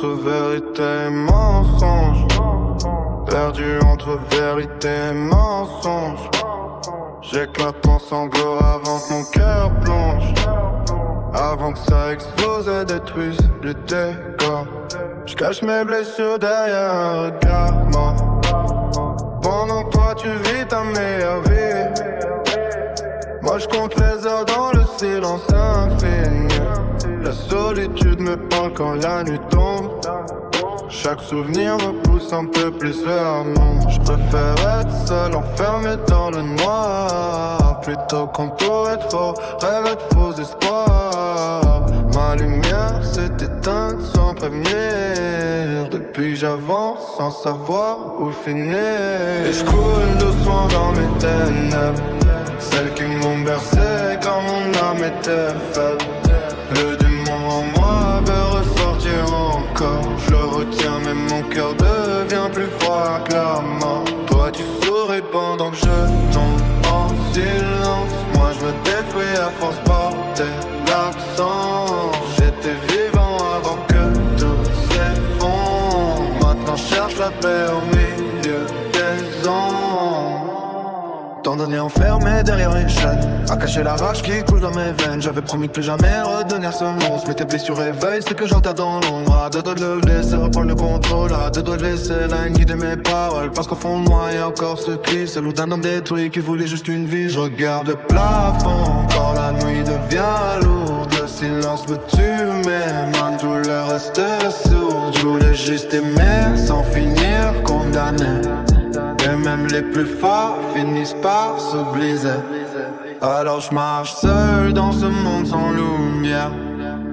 entre vérité et mensonge. Perdu entre vérité et mensonge. J'éclate en sanglots avant que mon cœur plonge. Avant que ça explose et détruise le décor. J'cache mes blessures derrière un regard mort. Pendant que toi tu vis ta meilleure vie, moi j'compte les heures dans le silence infini. La solitude me parle quand la nuit tombe. Chaque souvenir me pousse un peu plus vers l'ombre. J'préfère être seul, enfermé dans le noir, plutôt qu'entouré de faux rêves et de faux espoirs. Ma lumière s'est éteinte sans prévenir. Depuis j'avance sans savoir où finir. Et j'coule doucement dans mes ténèbres, celles qui m'ont bercé quand mon âme était faible. Le démon en moi veut ressortir encore. Je le retiens mais mon cœur devient plus froid que la mort. Toi tu souris pendant que je tombe en silence. Moi je me détruis à force porter l'absence. J'étais vivant avant que tout s'effondre. Maintenant je cherche la paix au milieu des ombres. Tant d'années enfermé derrière une chaîne, à cacher la rage qui coule dans mes veines. J'avais promis de plus jamais redevenir ce monstre, mais tes blessures réveillent ce que j'entends dans l'ombre. À deux doigts de le laisser reprendre le contrôle, à deux doigts de laisser la haine guider mes paroles. Parce qu'au fond de moi y'a encore ce cri, celui d'un homme détruit qui voulait juste une vie. Je regarde le plafond quand la nuit devient lourde. Le silence me tue mais ma douleur reste sourde. Je voulais juste aimer sans finir condamné. Et même les plus forts finissent par s'oublier. Alors je marche seul dans ce monde sans lumière,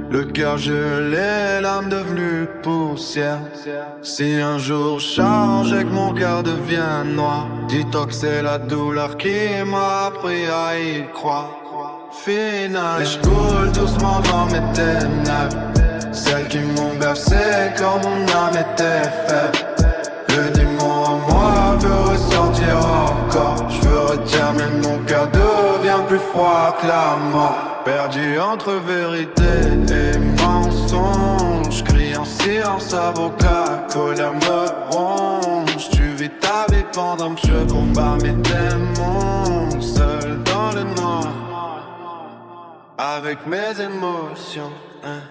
le cœur gelé, l'âme devenue poussière. Si un jour je change et que mon cœur devient noir, dis-toi que c'est la douleur qui m'a appris à y croire. Final, et je coule doucement dans mes ténèbres, celles qui m'ont bercé quand mon âme était faible. Le démon en moi veut ressortir encore. Je veux retirer mais mon cœur devient plus froid que la mort. Perdu entre vérité et mensonge, crie en silence avant que la colère me ronge. Tu vis ta vie pendant que je combats mes démons, seul dans le noir, avec mes émotions, hein.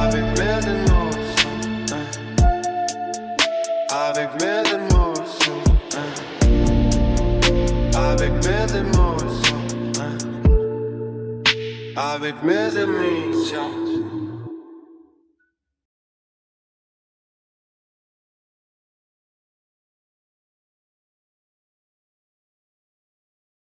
Avec mes émotions, avec mes émotions, hein. Avec mes émotions, hein. Avec mes émotions.